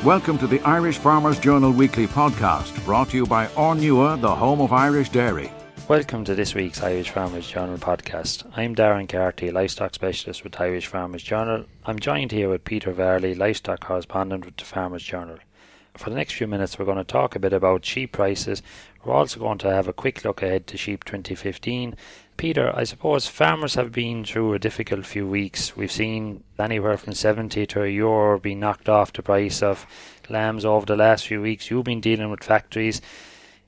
Welcome to the Irish Farmers Journal Weekly Podcast, brought to you by Ornua, the home of Irish dairy. Welcome to this week's Irish Farmers Journal podcast. I'm Darren Carty, livestock specialist with Irish Farmers Journal. I'm joined here with Peter Varley, livestock correspondent with the Farmers Journal. For the next few minutes, we're going to talk a bit about sheep prices. We're also going to have a quick look ahead to sheep 2015. Peter, I suppose farmers have been through a difficult few weeks. We've seen anywhere from 70 to €1 being knocked off the price of lambs over the last few weeks. You've been dealing with factories.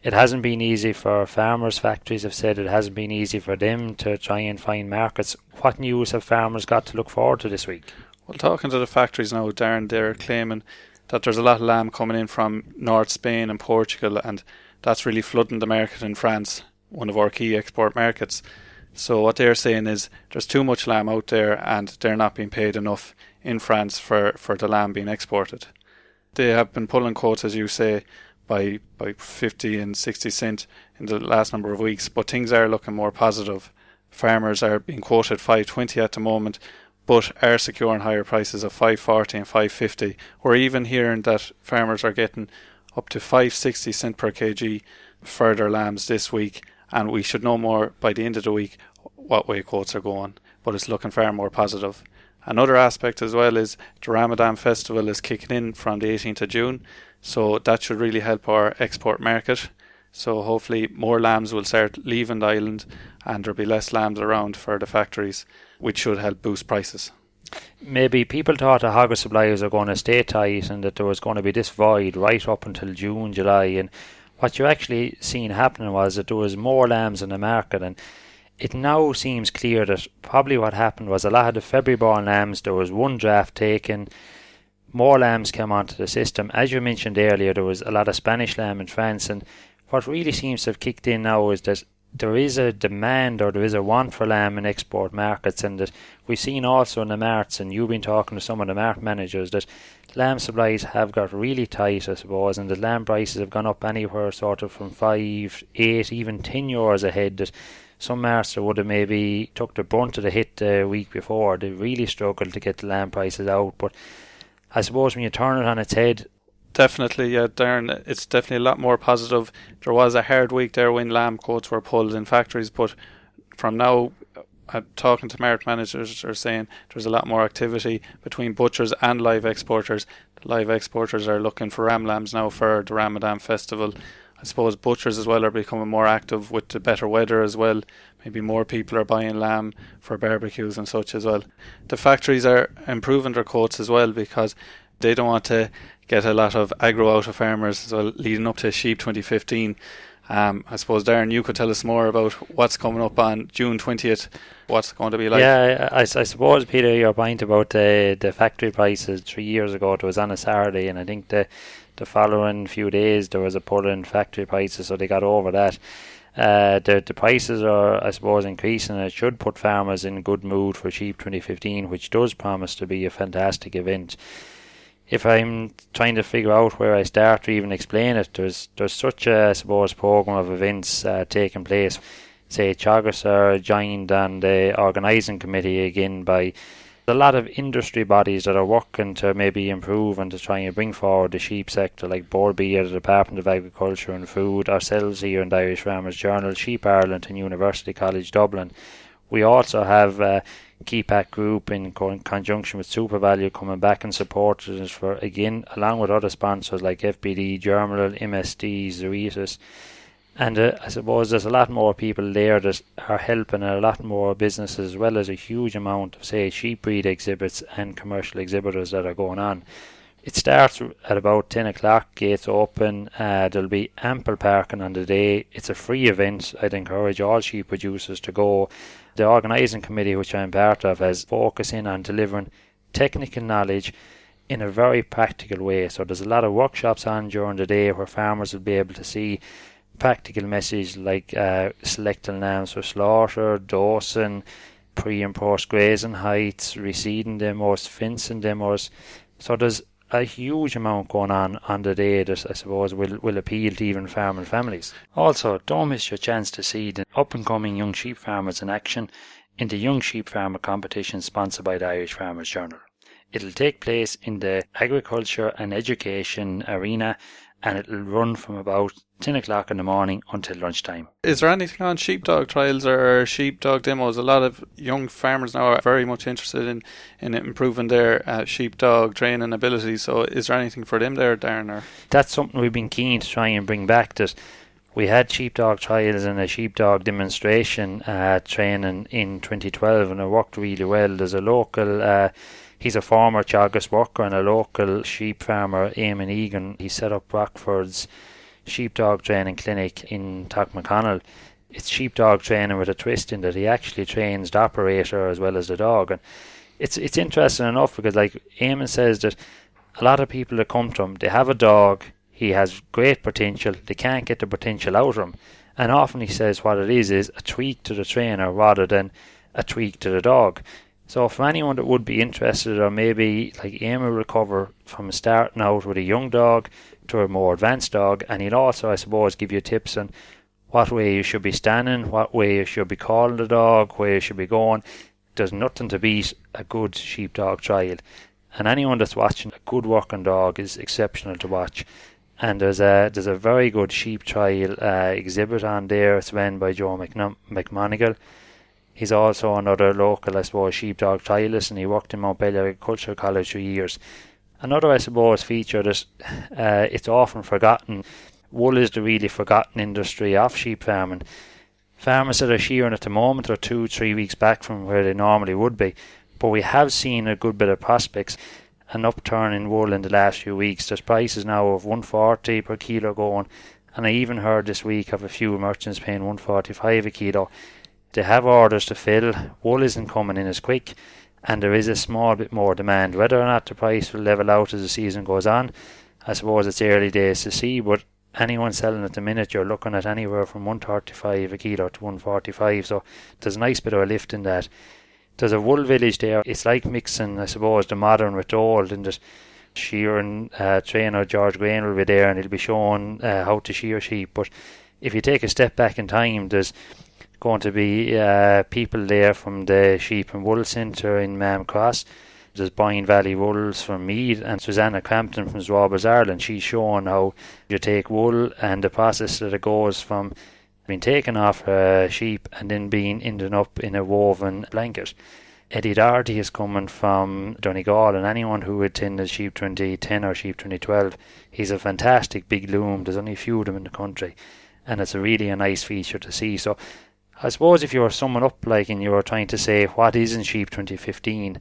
It hasn't been easy for farmers. Factories have said it hasn't been easy for them to try and find markets. What news have farmers got to look forward to this week? Well, talking to the factories now, Darren, they're claiming that there's a lot of lamb coming in from North Spain and Portugal, and that's really flooding the market in France, one of our key export markets. So what they're saying is there's too much lamb out there and they're not being paid enough in France for the lamb being exported. They have been pulling quotes, as you say, by 50 and 60 cent in the last number of weeks, but things are looking more positive. Farmers are being quoted $5.20 at the moment, but are securing higher prices of $5.40 and $5.50. We're even hearing that farmers are getting up to 5.60 cent per kg for their lambs this week, and we should know more by the end of the week what way quotes are going, but it's looking far more positive. Another aspect as well is the Ramadan festival is kicking in from the 18th of June, so that should really help our export market. So hopefully more lambs will start leaving the island and there'll be less lambs around for the factories, which should help boost prices. Maybe people thought the hog supplies are going to stay tight and that there was going to be this void right up until June, July, and what you actually seen happening was that there was more lambs in the market, and it now seems clear that probably what happened was a lot of the February born lambs, there was one draft taken, more lambs came onto the system. As you mentioned earlier, there was a lot of Spanish lamb in France, and what really seems to have kicked in now is that there is a demand or there is a want for lamb in export markets, and that we've seen also in the marts, and you've been talking to some of the mart managers, that lamb supplies have got really tight, I suppose, and the lamb prices have gone up anywhere sort of from 5, 8, even 10 euros a head. That some marts that would have maybe took the brunt of the hit the week before, they really struggled to get the lamb prices out. But I suppose when you turn it on its head, definitely, yeah, Darren, it's definitely a lot more positive. There was a hard week there when lamb quotes were pulled in factories, but from now, talking to market managers are saying there's a lot more activity between butchers and live exporters. The live exporters are looking for ram lambs now for the Ramadan festival. I suppose butchers as well are becoming more active with the better weather as well. Maybe more people are buying lamb for barbecues and such as well. The factories are improving their quotes as well because they don't want to get a lot of aggro out of farmers as well leading up to sheep 2015. I suppose, Darren, you could tell us more about what's coming up on June 20th, what's going to be like. Yeah, I suppose, Peter, your point about the factory prices 3 years ago, it was on a Saturday, and I think the following few days there was a pull in factory prices, so they got over that. The prices are, I suppose, increasing, and it should put farmers in good mood for sheep 2015, which does promise to be a fantastic event. If I'm trying to figure out where I start to even explain it, there's such a, I suppose, programme of events taking place. Say Teagasc are joined on the organising committee again by a lot of industry bodies that are working to maybe improve and to try and bring forward the sheep sector, like Board B at the Department of Agriculture and Food, ourselves here in the Irish Farmers Journal, Sheep Ireland and University College Dublin. We also have KeyPack Group in conjunction with SuperValue coming back and supporting us for, again, along with other sponsors like FBD, Germinal, MSD, Zoetis. And I suppose there's a lot more people there that are helping, and a lot more businesses, as well as a huge amount of, say, sheep breed exhibits and commercial exhibitors that are going on. It starts at about 10 o'clock, gates open. There'll be ample parking on the day. It's a free event. I'd encourage all sheep producers to go. The organising committee, which I'm part of, is focusing on delivering technical knowledge in a very practical way. So there's a lot of workshops on during the day where farmers will be able to see practical message like selecting lambs for slaughter, dosing, pre and post grazing heights, reseeding demos, fencing demos. So there's a huge amount going on the day that I suppose will appeal to even farming families. Also, don't miss your chance to see the up and coming young sheep farmers in action in the Young Sheep Farmer competition sponsored by the Irish Farmers Journal. It'll take place in the agriculture and education arena, and it'll run from about 10 o'clock in the morning until lunchtime. Is there anything on sheepdog trials or sheepdog demos? A lot of young farmers now are very much interested in improving their sheepdog training abilities. So is there anything for them there, Darren? Or? That's something we've been keen to try and bring back. That we had sheepdog trials and a sheepdog demonstration training in 2012, and it worked really well. There's a local... he's a former Teagasc worker and a local sheep farmer, Eamon Egan. He set up Rockford's sheepdog training clinic in Tockmconnell. It's sheepdog training with a twist in that he actually trains the operator as well as the dog. And it's interesting enough because, like Eamon says, that a lot of people that come to him, they have a dog, he has great potential, they can't get the potential out of him. And often he says what it is a tweak to the trainer rather than a tweak to the dog. So for anyone that would be interested, or maybe like Eamon will cover from starting out with a young dog to a more advanced dog, and he'll also, I suppose, give you tips on what way you should be standing, what way you should be calling the dog, where you should be going. There's nothing to beat a good sheepdog trial, and anyone that's watching a good working dog is exceptional to watch. And there's a very good sheep trial exhibit on there. It's run by Joe McMonigal. He's also another local, I suppose, sheepdog trialist, and he worked in Montpellier Agricultural College for years. Another, I suppose, feature that it's often forgotten. Wool is the really forgotten industry of sheep farming. Farmers that are shearing at the moment are 2-3 weeks back from where they normally would be, but we have seen a good bit of prospects, an upturn in wool in the last few weeks. There's prices now of 140 per kilo going, and I even heard this week of a few merchants paying 145 a kilo. They have orders to fill, wool isn't coming in as quick, and there is a small bit more demand. Whether or not the price will level out as the season goes on, I suppose it's early days to see, but anyone selling at the minute, you're looking at anywhere from 135 a kilo to 145, so there's a nice bit of a lift in that. There's a wool village there. It's like mixing, I suppose, the modern with the old, and just shearing trainer George Grain will be there, and he'll be showing how to shear sheep. But if you take a step back in time, there's going to be people there from the Sheep and Wool Centre in Mam Cross. There's Boyne Valley Wools from Meath, and Susanna Crampton from Zwabers Ireland. She's showing how you take wool and the process that it goes from being taken off sheep and then being ended up in a woven blanket. Eddie Doherty is coming from Donegal, and anyone who attended Sheep 2010 or Sheep 2012, he's a fantastic big loom. There's only a few of them in the country, and it's a nice feature to see. So I suppose if you were summing up like and you were trying to say what is in Sheep 2015,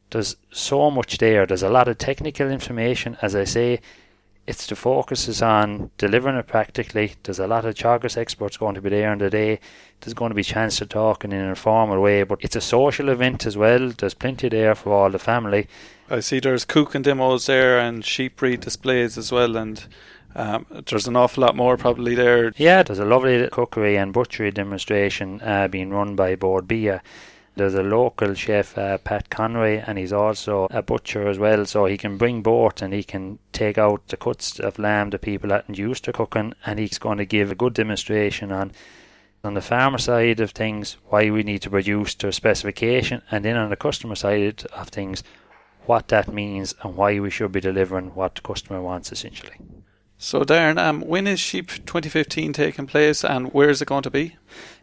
there's so much there. There's a lot of technical information. As I say, it's the focus is on delivering it practically. There's a lot of Teagasc experts going to be there on the day. There's going to be a chance to talk in an informal way, but it's a social event as well. There's plenty there for all the family. I see there's cooking demos there and sheep breed displays as well, and there's an awful lot more probably there. Yeah, there's a lovely cookery and butchery demonstration being run by Board Bia. There's a local chef, Pat Conway, and he's also a butcher as well, so he can bring both and he can take out the cuts of lamb that people aren't used to cooking, and he's going to give a good demonstration on the farmer side of things, why we need to produce to a specification, and then on the customer side of things, what that means and why we should be delivering what the customer wants essentially. So Darren, when is Sheep 2015 taking place and where is it going to be?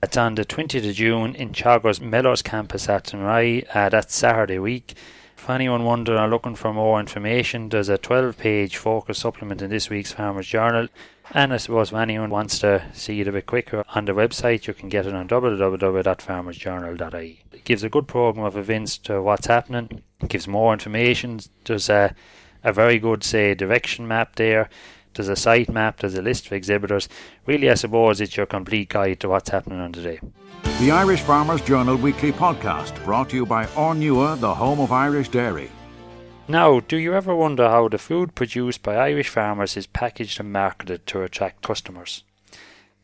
It's on the 20th of June in Teagasc Mellows campus at Tinry. That's Saturday week. If anyone wondering or looking for more information, there's a 12-page focus supplement in this week's Farmers Journal. And I suppose if anyone wants to see it a bit quicker on the website, you can get it on www.farmersjournal.ie. It gives a good programme of events to what's happening. It gives more information. There's a very good, direction map there. There's a site map, there's a list of exhibitors. Really, I suppose it's your complete guide to what's happening on the day. The Irish Farmers Journal Weekly Podcast, brought to you by Ornua, the home of Irish dairy. Now, do you ever wonder how the food produced by Irish farmers is packaged and marketed to attract customers?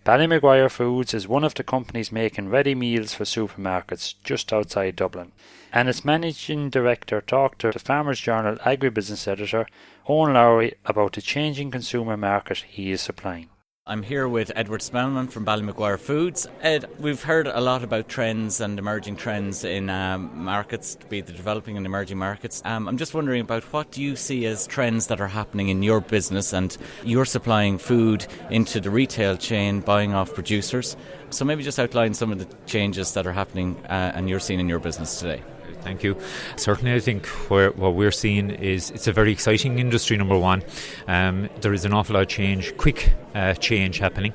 Ballymaguire Foods is one of the companies making ready meals for supermarkets just outside Dublin, and its managing director talked to the Farmers Journal agribusiness editor Eoin Lowry about the changing consumer market he is supplying. I'm here with Edward Spellman from Ballymaguire Foods. Ed, we've heard a lot about trends and emerging trends in markets, be it the developing and emerging markets. I'm just wondering about what do you see as trends that are happening in your business, and you're supplying food into the retail chain, buying off producers. So maybe just outline some of the changes that are happening and you're seeing in your business today. Thank you. Certainly, I think what we're seeing is it's a very exciting industry, number one. There is an awful lot of change, quick change happening.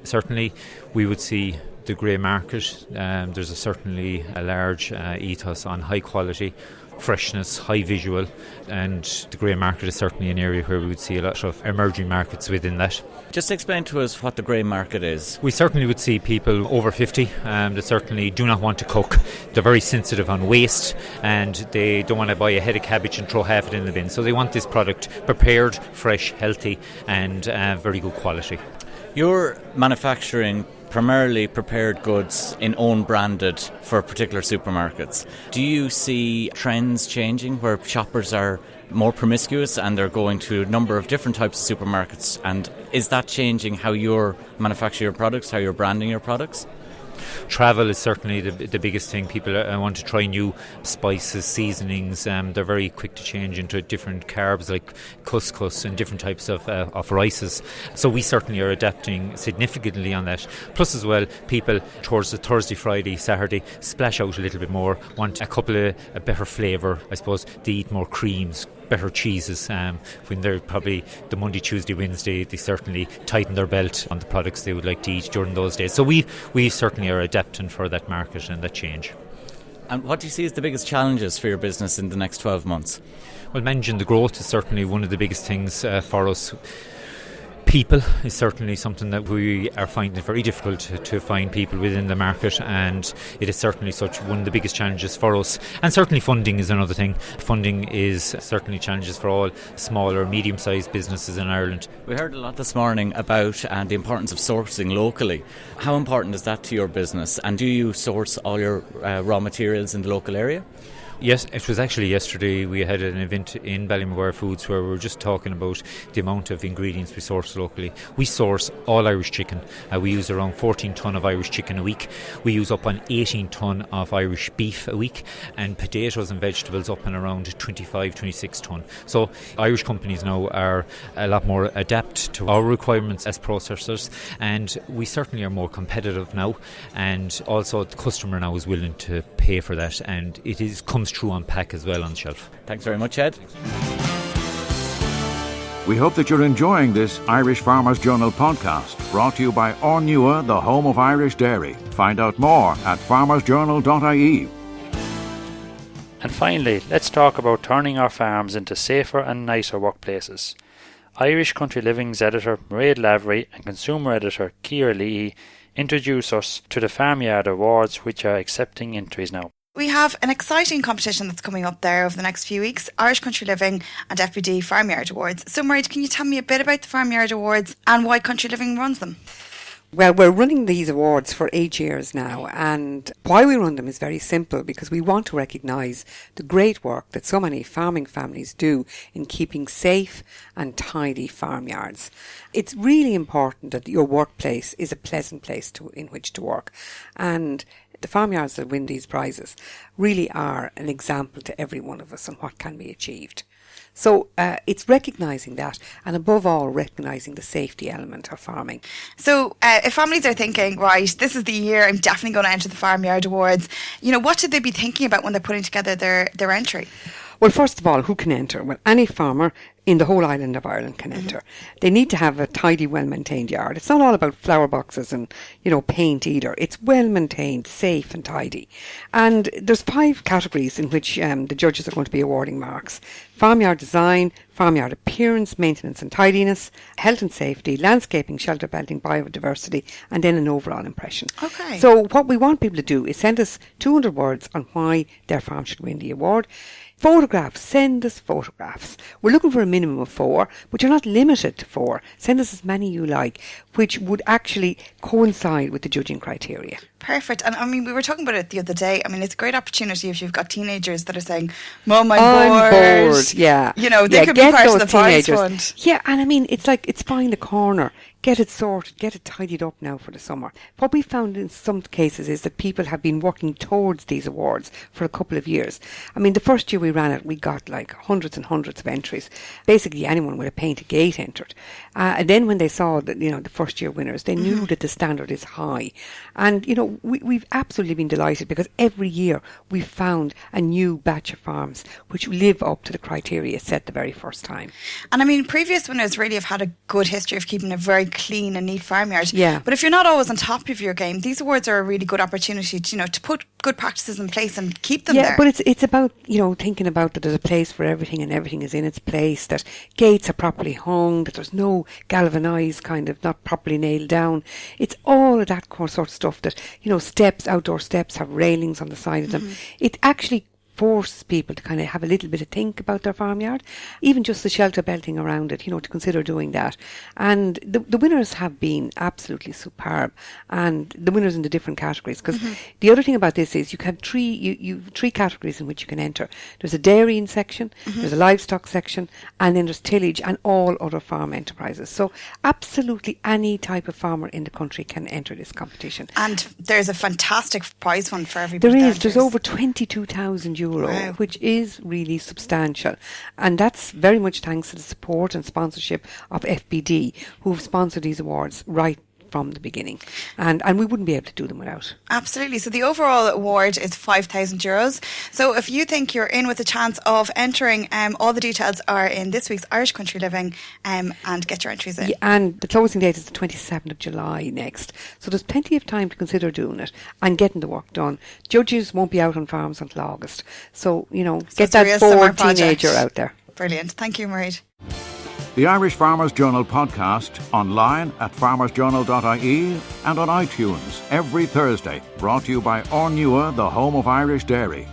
Certainly, we would see the grey market. There's certainly a large ethos on high quality, freshness, high visual, and the grey market is certainly an area where we would see a lot of emerging markets within that. Just explain to us what the grey market is. We certainly would see people over 50 that certainly do not want to cook. They're very sensitive on waste, and they don't want to buy a head of cabbage and throw half it in the bin. So they want this product prepared, fresh, healthy, and very good quality. You're manufacturing primarily prepared goods in own branded for particular supermarkets. Do you see trends changing where shoppers are more promiscuous and they're going to a number of different types of supermarkets? And is that changing how you're manufacturing your products, how you're branding your products? Travel is certainly the biggest thing. People want to try new spices, seasonings. They're very quick to change into different carbs like couscous and different types of rices. So we certainly are adapting significantly on that. Plus as well, people towards the Thursday, Friday, Saturday splash out a little bit more, want a couple of a better flavour, I suppose. They eat more creams, better cheeses. When they're probably the Monday, Tuesday, Wednesday, they certainly tighten their belt on the products they would like to eat during those days. So we certainly are adapting for that market and that change. And what do you see as the biggest challenges for your business in the next 12 months? Well, managing the growth is certainly one of the biggest things for us. People is certainly something that we are finding very difficult to find people within the market, and it is certainly one of the biggest challenges for us. And certainly funding is another thing. Funding is certainly challenges for all small or medium-sized businesses in Ireland. We heard a lot this morning about the importance of sourcing locally. How important is that to your business, and do you source all your raw materials in the local area? Yes, it was actually yesterday we had an event in Ballymaguire Foods where we were just talking about the amount of ingredients we source locally. We source all Irish chicken. We use around 14 tonne of Irish chicken a week. We use up on 18 tonne of Irish beef a week, and potatoes and vegetables up and around 25, 26 tonne. So Irish companies now are a lot more adapt to our requirements as processors, and we certainly are more competitive now, and also the customer now is willing to pay for that, and it comes true on pack as well on shelf. Thanks very much, Ed. We hope that you're enjoying this Irish Farmers Journal podcast, brought to you by Ornua, the home of Irish dairy. Find out more at farmersjournal.ie. And finally, let's talk about turning our farms into safer and nicer workplaces. Irish Country Living's editor Mairead Lavery and consumer editor Ciara Leahy introduce us to the Farmyard Awards, which are accepting entries now. We have an exciting competition that's coming up there over the next few weeks, Irish Country Living and FBD Farmyard Awards. So Mairead, can you tell me a bit about the Farmyard Awards and why Country Living runs them? Well, we're running these awards for 8 years now, and why we run them is very simple, because we want to recognise the great work that so many farming families do in keeping safe and tidy farmyards. It's really important that your workplace is a pleasant place in which to work, and the farmyards that win these prizes really are an example to every one of us on what can be achieved. So it's recognising that, and above all recognising the safety element of farming. So if families are thinking, right, this is the year I'm definitely going to enter the Farmyard Awards, what should they be thinking about when they're putting together their entry? Well, first of all, who can enter? Well, any farmer in the whole island of Ireland can enter. They need to have a tidy, well-maintained yard. It's not all about flower boxes and, paint either. It's well-maintained, safe and tidy. And there's 5 categories in which the judges are going to be awarding marks. Farmyard design, farmyard appearance, maintenance and tidiness, health and safety, landscaping, shelter belting, biodiversity, and then an overall impression. Okay. So what we want people to do is send us 200 words on why their farm should win the award. Photographs, send us photographs. We're looking for a minimum of 4, but you're not limited to 4. Send us as many you like, which would actually coincide with the judging criteria. Perfect. And we were talking about it the other day. It's a great opportunity if you've got teenagers that are saying, Mum, I'm bored. Yeah. They could be part of the prize fund. Yeah, and it's like, it's find a corner, get it sorted, get it tidied up now for the summer. What we found in some cases is that people have been working towards these awards for a couple of years. I mean, the first year we ran it, we got like hundreds and hundreds of entries. Basically, anyone with a painted gate entered. And then when they saw that, you know, the first year winners, they knew that the standard is high. And, you know, we've absolutely been delighted because every year we've found a new batch of farms which live up to the criteria set the very first time. And I mean, previous winners really have had a good history of keeping a very clean and neat farmyard. Yeah. But if you're not always on top of your game, these awards are a really good opportunity to, you know, to put good practices in place and keep them there. Yeah, but it's about, you know, thinking about that there's a place for everything and everything is in its place, that gates are properly hung, that there's no galvanised kind of not properly nailed down. It's all of that sort of stuff that, you know, steps, outdoor steps have railings on the side of them. It actually forces people to kind of have a little bit of think about their farmyard, even just the shelter belting around it, you know, to consider doing that. And the winners have been absolutely superb, and the winners in the different categories, because the other thing about this is you can have three categories in which you can enter. There's a dairying section, there's a livestock section, and then there's tillage and all other farm enterprises. So absolutely any type of farmer in the country can enter this competition. And there's a fantastic prize fund for everybody. There's over 22,000 euro, wow, which is really substantial. And that's very much thanks to the support and sponsorship of FBD, who've sponsored these awards right from the beginning. And we wouldn't be able to do them without. Absolutely. So the overall award is €5,000. So if you think you're in with a chance of entering, all the details are in this week's Irish Country Living, and get your entries in. Yeah, and the closing date is the 27th of July next. So there's plenty of time to consider doing it and getting the work done. Judges won't be out on farms until August. So, you know, get that bored teenager out there. Brilliant. Thank you, Mairead. The Irish Farmers Journal podcast online at farmersjournal.ie and on iTunes every Thursday. Brought to you by Ornua, the home of Irish dairy.